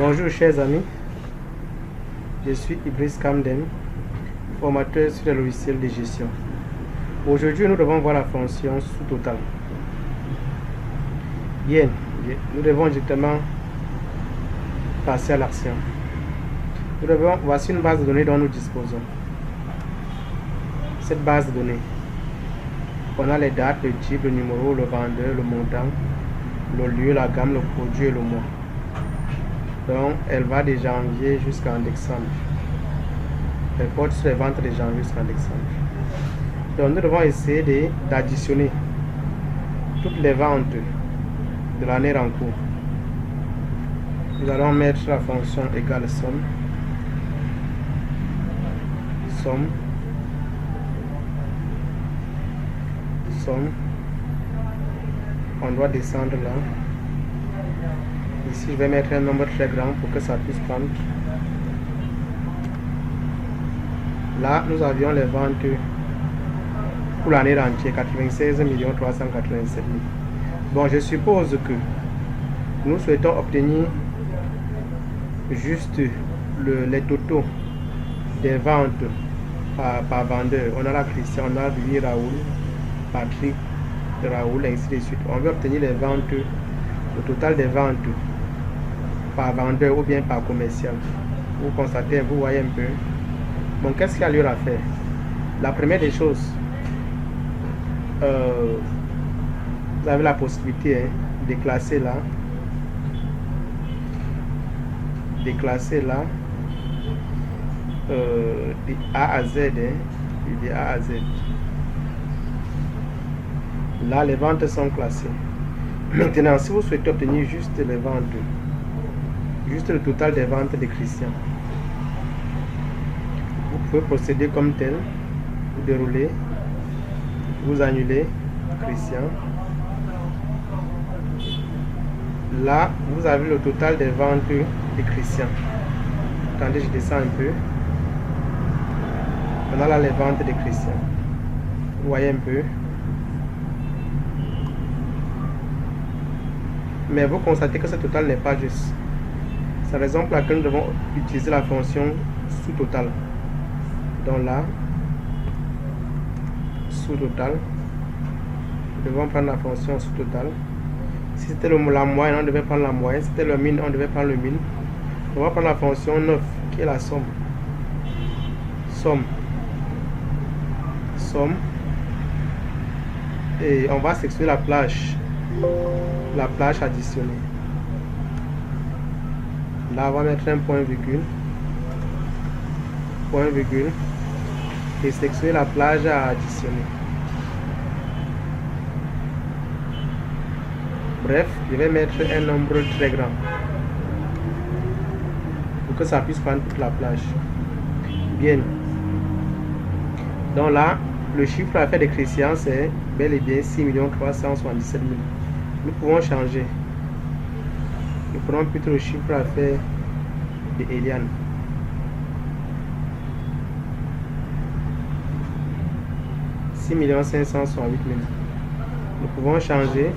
Bonjour chers amis, je suis Ibris Kamden, formateur sur les logiciels de gestion. Aujourd'hui, nous devons voir la fonction sous-total. Bien, nous devons directement passer à l'action. Voici une base de données dont nous disposons. Cette base de données, on a les dates, le type, le numéro, le vendeur, le montant, le lieu, la gamme, le produit et le mois. Donc, elle va de janvier jusqu'en décembre. Elle porte sur les ventes de janvier jusqu'en décembre. Donc, nous devons essayer d'additionner toutes les ventes de l'année en cours. Nous allons mettre la fonction égale somme. Somme. Somme. On doit descendre là. Ici, je vais mettre un nombre très grand pour que ça puisse prendre. Là, nous avions les ventes pour l'année entière, 96 387 000. Bon, je suppose que nous souhaitons obtenir juste les totaux des ventes par vendeur. On a la Christian, on a lui, Raoul, Patrick, Raoul, ainsi de suite. On veut obtenir les ventes, le total des ventes par vendeur ou bien par commercial. Vous constatez, vous voyez un peu. Bon, qu'est-ce qu'il y a lieu à faire? La première des choses, vous avez la possibilité de classer là. De classer là de A à Z. De A à Z. Là, les ventes sont classées. Maintenant, si vous souhaitez obtenir juste les ventes, juste le total des ventes de Christian, vous pouvez procéder comme tel. Vous déroulez, vous annulez Christian. Là, vous avez le total des ventes de Christian. Attendez, je descends un peu. On a là les ventes de Christian. Vous voyez un peu. Mais vous constatez que ce total n'est pas juste. C'est la raison pour laquelle nous devons utiliser la fonction sous-total. Donc là, sous-total, nous devons prendre la fonction sous-total. Si c'était la moyenne, on devait prendre la moyenne. Si c'était le min, on devait prendre le min. On va prendre la fonction 9, qui est la somme. Somme. Somme. Et on va sélectionner la plage. La plage additionnée. Là, on va mettre un point virgule. Point virgule. Et sélectionner la plage à additionner. Bref, je vais mettre un nombre très grand pour que ça puisse prendre toute la plage. Bien. Donc là, le chiffre à faire de Christian, c'est bel et bien 6 377 000. Nous pouvons changer. Nous prenons plutôt le chiffre à faire de Eliane. $6 568 000. Nous pouvons changer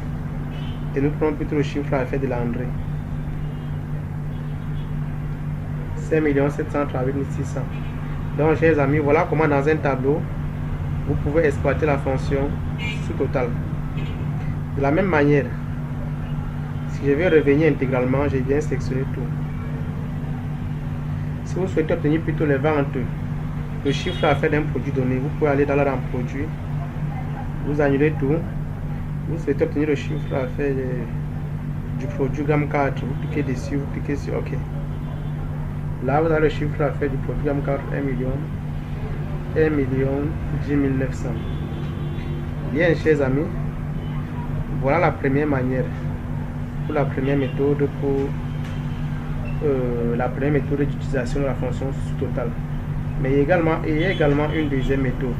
et nous prenons plutôt le chiffre à faire de l'André. 5 738 600. Donc, chers amis, voilà comment dans un tableau, vous pouvez exploiter la fonction sous-total. De la même manière, si je veux revenir intégralement, je viens sélectionner tout. Si vous souhaitez obtenir plutôt les ventes, le chiffre à faire d'un produit donné, vous pouvez aller dans la rang produit, vous annulez tout. Vous souhaitez obtenir le chiffre à faire du produit gamme 4, vous cliquez dessus, vous cliquez sur OK. Là, vous avez le chiffre à faire du produit gamme 4, 1 10 900. Bien, chers amis, voilà la première manière, pour la première méthode, d'utilisation de la fonction sous-total. Mais il y a également une deuxième méthode.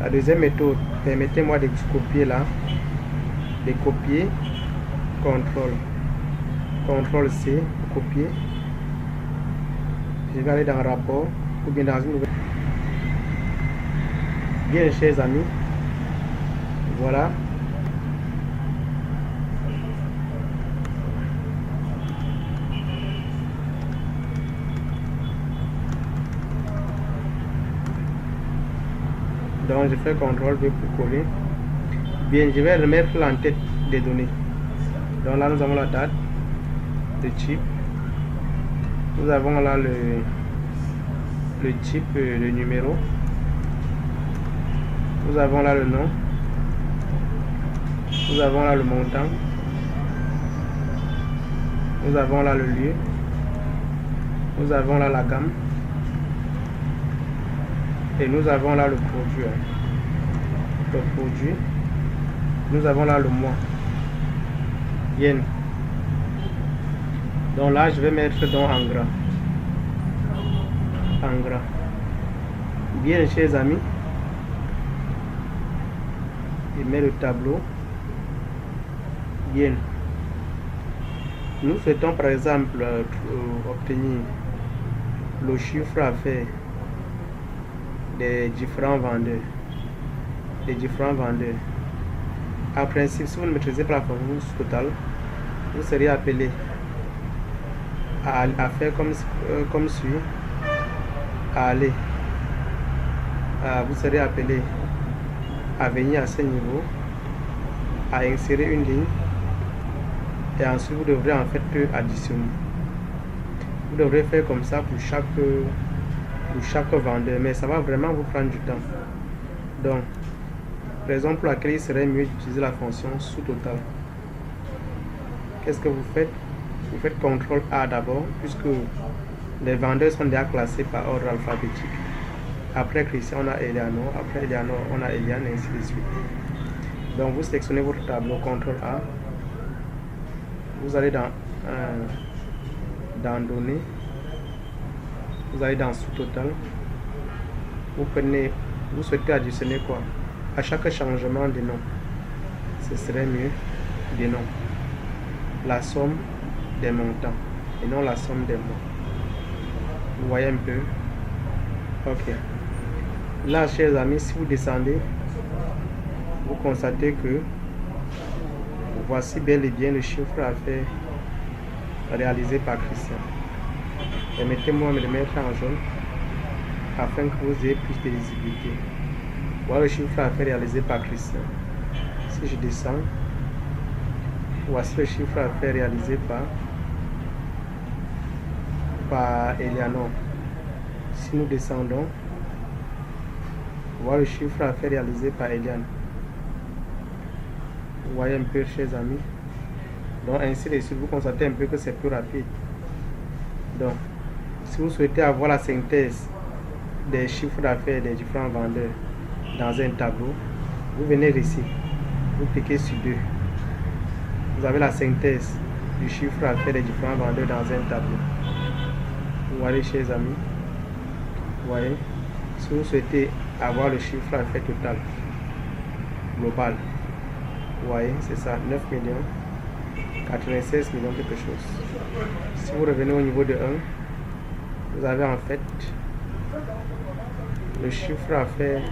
La deuxième méthode, permettez-moi de copier là, de copier, CTRL C, copier. Je vais aller dans rapport ou bien dans une nouvelle. Bien, chers amis, voilà. Donc je fais CTRL V pour coller. Bien, je vais remettre l'entête des données. Donc là nous avons la date, le type. Nous avons là le type, le numéro. Nous avons là le nom. Nous avons là le montant. Nous avons là le lieu. Nous avons là la gamme. Et nous avons là le produit. Le produit. Nous avons là le mois. Bien. Donc là, je vais mettre donc en gras. En gras. Bien, chers amis. Je mets le tableau. Bien. Nous souhaitons par exemple obtenir le chiffre d'affaires des différents vendeurs. En principe, si vous ne maîtrisez pas la fonction totale, vous seriez appelé à faire comme suit. Vous serez appelé à venir à ce niveau, à insérer une ligne, et ensuite vous devrez en fait additionner. Vous devrez faire comme ça pour chaque vendeur, mais ça va vraiment vous prendre du temps. Donc, raison pour laquelle il serait mieux d'utiliser la fonction sous-totale. Qu'est-ce que vous faites? Vous faites CTRL A d'abord, puisque les vendeurs sont déjà classés par ordre alphabétique. Après Christian, on a Eleanor. Après Eleanor, on a Eliane, et ainsi de suite. Donc, vous sélectionnez votre tableau, CTRL A. Vous allez dans Données. Vous allez dans Sous-total. Vous souhaitez additionner quoi? À chaque changement de nom, ce serait mieux des noms. La somme des montants et non la somme des mois. Vous voyez un peu? Ok. Là, chers amis, si vous descendez, vous constatez que voici bel et bien le chiffre d'affaires réalisé par Christian. Permettez-moi de le mettre en jaune afin que vous ayez plus de visibilité. Voilà le chiffre d'affaires réalisé par Christian. Si je descends, voici le chiffre d'affaires réalisé par Eleanor. Si nous descendons, voilà le chiffre d'affaires réalisé par Eliane. Vous voyez un peu, chers amis. Donc ainsi de suite, vous constatez un peu que c'est plus rapide. Donc, si vous souhaitez avoir la synthèse des chiffres d'affaires des différents vendeurs dans un tableau, vous venez ici, vous cliquez sur 2. Vous avez la synthèse du chiffre d'affaires des différents vendeurs dans un tableau. Vous voyez, chers amis. Vous voyez, si vous souhaitez avoir le chiffre d'affaires total global, vous voyez, c'est ça, 9 millions, 96 millions quelque chose. Si vous revenez au niveau de 1, vous avez en fait le chiffre d'affaires,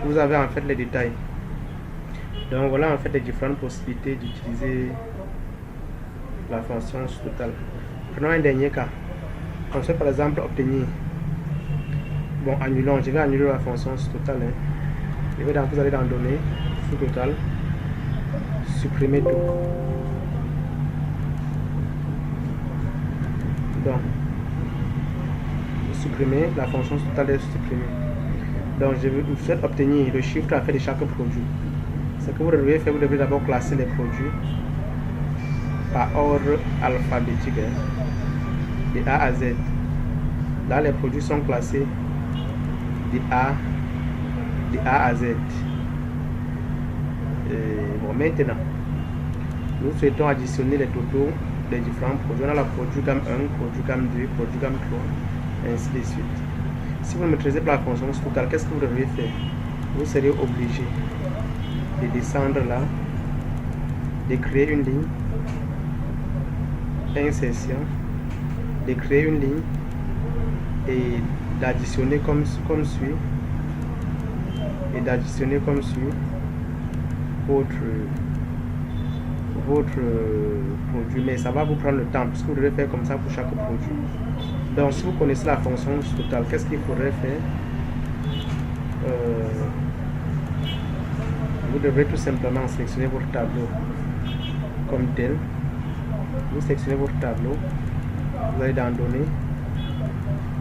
vous avez en fait les détails. Donc voilà en fait les différentes possibilités d'utiliser la fonction totale. Prenons un dernier cas. On souhaite par exemple obtenir, bon, annulons, je vais annuler la fonction totale. Vous allez dans Données, sous-total, supprimer tout. Donc, supprimer, la fonction totale est supprimée. Donc, je souhaite obtenir le chiffre d'affaires de chaque produit. Ce que vous devez faire, vous devez d'abord classer les produits par ordre alphabétique, de A à Z. Là, les produits sont classés de A à Z. Bon, maintenant, nous souhaitons additionner les totaux des différents produits. On a la produit gamme 1, produit gamme 2, produit gamme 3, et ainsi de suite. Si vous ne maîtrisez pas la fonction totale, qu'est-ce que vous devez faire? Vous serez obligé de descendre là, de créer une ligne, insertion, de créer une ligne et d'additionner comme suit, et d'additionner comme suit votre produit, mais ça va vous prendre le temps parce que vous devez faire comme ça pour chaque produit. Donc si vous connaissez la fonction totale, qu'est-ce qu'il faudrait faire? vous devrez tout simplement sélectionner votre tableau comme tel. Vous sélectionnez votre tableau, vous allez dans Données,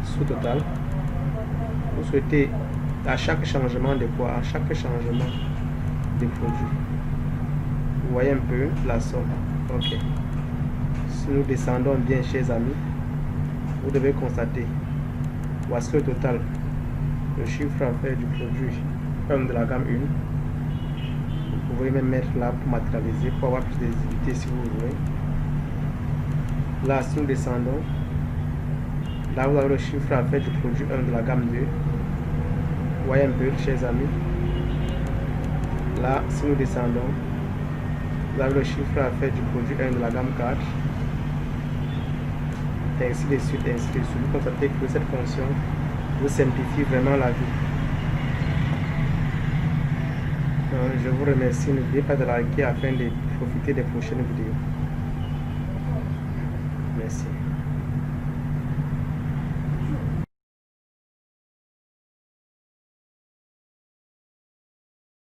sous total. Vous souhaitez à chaque changement de poids, à chaque changement de produit, vous voyez un peu la somme. Ok. Si nous descendons bien, chers amis, vous devez constater, voici le total, le chiffre d'affaires du produit 1 de la gamme 1. Vous pouvez même mettre là pour matérialiser, pour avoir plus de visibilité si vous voulez. Là, si nous descendons, là vous avez le chiffre d'affaires du produit 1 de la gamme 2. Vous voyez un peu, chers amis. Là, si nous descendons, vous avez le chiffre d'affaires du produit 1 de la gamme 4. Et ainsi de suite, ainsi de suite. Vous constatez que cette fonction vous simplifie vraiment la vie. Je vous remercie. N'oubliez pas de liker afin de profiter des prochaines vidéos. Merci.